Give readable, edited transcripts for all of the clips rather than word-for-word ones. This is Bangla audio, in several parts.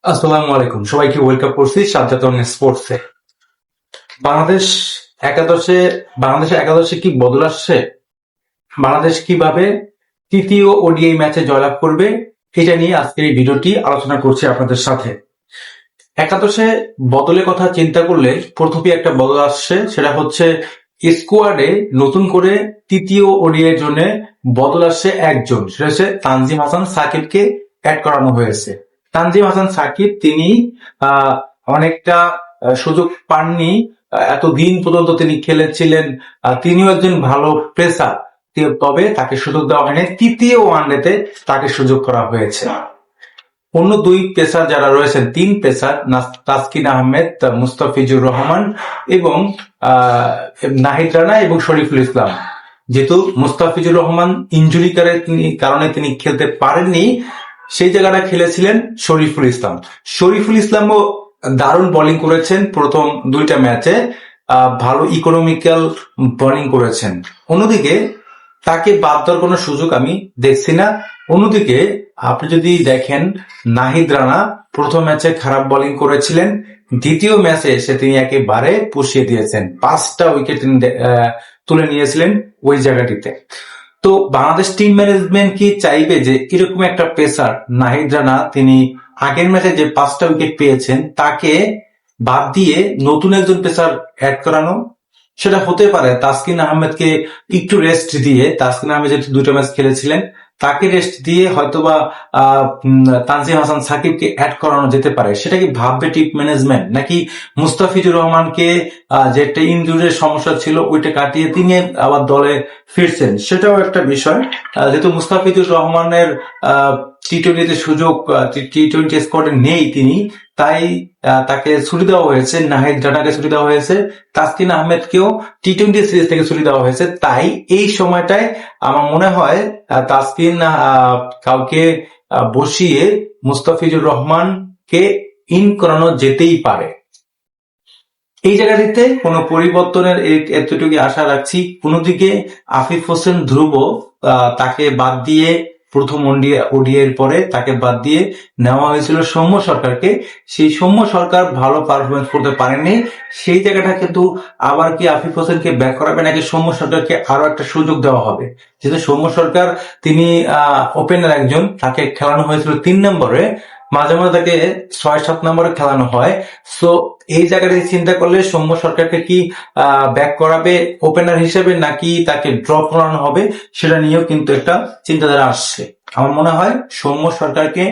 আসসালামু আলাইকুম, সবাইকে ওয়েলকাম করছি সাজ্জাদন স্পোর্টসে। বাংলাদেশ বাংলাদেশের একাদশে কি বদল আসছে? বাংলাদেশ কিভাবে তৃতীয় ওডিআই ম্যাচে জয়লাভ করবে, এটা নিয়ে আজকের এই ভিডিওটি আলোচনা করছি আপনাদের সাথে। একাদশে বদলের কথা চিন্তা করলে প্রথমে একটা বদল আসছে, সেটা হচ্ছে স্কোয়াডে নতুন করে তৃতীয় ওডিআই এর জন্য বদল আসছে একজন, সেটা হচ্ছে তানজিম হাসান সাকিবকে অ্যাড করানো হয়েছে। তানজিম হাসান সাকিব তিনি অনেকটা সুযোগ পাননি, এতদিন পর্যন্ত তিনি খেলেছিলেন। তিনিও একজন ভালো পেসার, তবে তাকে সুযোগ দেওয়া হয়নি। তৃতীয় ওয়ানডেতে তাকে সুযোগ করা হয়েছে। অন্য দুই পেসার যারা রয়েছেন, তিন পেসার তাসকিন আহমেদ, মুস্তাফিজুর রহমান এবং নাহিদ রানা এবং শরীফুল ইসলাম। যেহেতু মুস্তাফিজুর রহমান ইনজুরি কারণে তিনি খেলতে পারেননি, সেই জায়গাটা খেলেছিলেন শরীফুল ইসলাম। শরীফুল ইসলামও দারুণ বোলিং করেছেন প্রথম দুইটা ম্যাচে, ভালো ইকোনমিক্যাল বোলিং করেছেন। অন্যদিকে তাকে বাদ দেওয়ার কোনো সুযোগ আমি দেখছি না। অন্যদিকে আপনি যদি দেখেন, নাহিদ রানা প্রথম ম্যাচে খারাপ বোলিং করেছিলেন, দ্বিতীয় ম্যাচে এসে তিনি একেবারে পুষিয়ে দিয়েছেন, 5টা উইকেট তিনি তুলে নিয়েছিলেন ওই জায়গাটিতে। তো বাংলাদেশ টিম ম্যানেজমেন্ট কি চাইবে যে এরকম একটা পেসার নাহিদ রানা, তিনি আগের ম্যাচে যে 5টা উইকেট পেয়েছেন তাকে বাদ দিয়ে নতুন একজন পেসার অ্যাড করানো? সেটা হতে পারে তাসকিন আহমেদকে একটু রেস্ট দিয়ে, তাসকিন আহমেদ যেহেতু দুটো ম্যাচ খেলেছিলেন, তাকে রেস্ট দিয়ে হয়তোবা তানজিম হাসান সাকিবকে অ্যাড করানো যেতে পারে। সেটা কি ভাববে টিম ম্যানেজমেন্ট? নাকি মুস্তাফিজুর রহমানকে, যে একটা ইনজুরির সমস্যা ছিল ওইটা কাটিয়ে তিনি আবার দলে ফিরছেন, সেটাও একটা বিষয়। যেহেতু মুস্তাফিজুর রহমানের টি-20 সুযোগ, টি-20 স্কোয়াডে নেই তিনি, তাই তাকে ছুটি দেওয়া হয়েছে। নাহিদ রানাকে ছুটি দেওয়া হয়েছে, তাসকিন আহমেদকেও টি-20 সিরিজ থেকে ছুটি দেওয়া হয়েছে। তাই এই সময়টায় আমার মনে হয় তাসকিন কাউকে বসিয়ে মুস্তাফিজুর রহমানকে ইন করানো যেতেই পারে। এই জায়গাটিতে কোনো পরিবর্তনের এতটুকু আশা রাখছি। অন্যদিকে আফিফ হোসেন ধ্রুব, তাকে বাদ দিয়ে প্রথম ওডিআইয়ের পরে তাকে বাদ দিয়ে নেওয়া হয়েছিল সৌম্য সরকারকে। সেই সৌম্য সরকার ভালো পারফরমেন্স করতে পারেনি। সেই জায়গাটা কিন্তু আবার কি আফিফ হোসেনকে ব্যাক করাবে, নাকি সৌম্য সরকারকে আরো একটা সুযোগ দেওয়া হবে? যেহেতু সৌম্য সরকার তিনি ওপেনার একজন, তাকে খেলানো হয়েছিল 3 নম্বরে, মাঝে মাঝে তাকে 6-7 নম্বরে খেলানো হয়। সো এই জায়গাটি চিন্তা করলে সৌম্য সরকারকে কি ব্যাক করাবে ওপেনার হিসেবে, নাকি তাকে ড্রপ করানো হবে, সেটা নিয়েও কিন্তু একটা চিন্তাধারা আসছে। আমার মনে হয় সৌম্য সরকারকে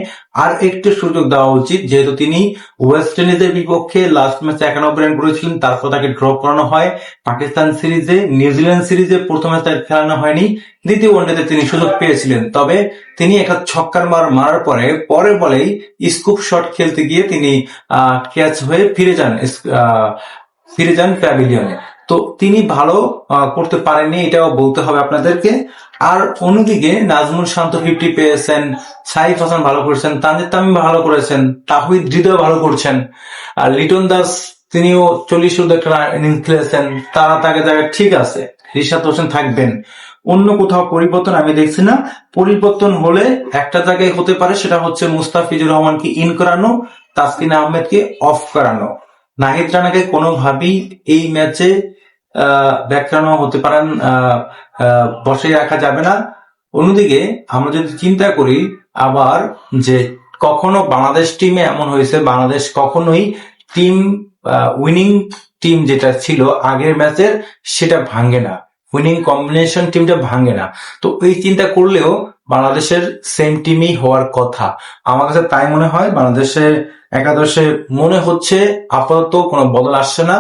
আর একটু সুযোগ দেওয়া উচিত, যেহেতু তিনি ওয়েস্ট ইন্ডিজের বিপক্ষে লাস্ট ম্যাচে 91 রান করেছিলেন, তারপর তাকে ড্রপ করানো হয়। পাকিস্তান সিরিজে, নিউজিল্যান্ড সিরিজে প্রথমে তাকে খেলানো হয়নি, দ্বিতীয় ওয়ানডেতে তিনি সুযোগ পেয়েছিলেন। তবে তিনি একটা ছক্কার মারার পরের বলেই স্কুপ শট খেলতে গিয়ে তিনি ক্যাচ হয়ে ফিরে যান প্যাভিলিয়নে। তো তিনি ভালো করতে পারেননি, এটাও বলতে হবে আপনাদেরকে। আর অন্যদিকে নাজমুল শান্ত 50 পেয়েছেন, সাইফ হাসান ভালো করেছেন, তানজিদ তামিম ভালো করেছেন, তাহিদ হৃদয় ভালো করছেন, আর লিটন দাস তিনিও 40 একটা ইনিংস খেলেছেন। তাকে জায়গায় ঠিক আছে, রিশাদ হোসেন থাকবেন। অন্য কোথাও পরিবর্তন আমি দেখছি না। পরিবর্তন হলে একটা জায়গায় হতে পারে, সেটা হচ্ছে মুস্তাফিজুর রহমানকে ইন করানো, তাসকিন আহমেদকে অফ করানো। নাহিদ রানাকে কোনোভাবেই এই ম্যাচে ব্যাক করানো হতে পারেন, বসে রাখা যাবে না। অন্যদিকে আমরা যদি চিন্তা করি আবার, যে কখনো বাংলাদেশ টিমে এমন হয়েছে, বাংলাদেশ কখনোই টিম উইনিং টিম যেটা ছিল আগের ম্যাচের, সেটা ভাঙে না, উইনিং কম্বিনেশন টিমটা ভাঙে না। তো এই চিন্তা করলেও বাংলাদেশের সেম টিমই হওয়ার কথা। আমার কাছে তাই মনে হয়। বাংলাদেশের একাদশে মনে হচ্ছে আপাতত কোনো বদল আসছে না,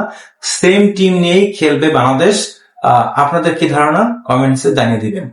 সেম টিম নিয়েই খেলবে বাংলাদেশ। আপনাদের কি ধারণা কমেন্টসে জানিয়ে দিবেন।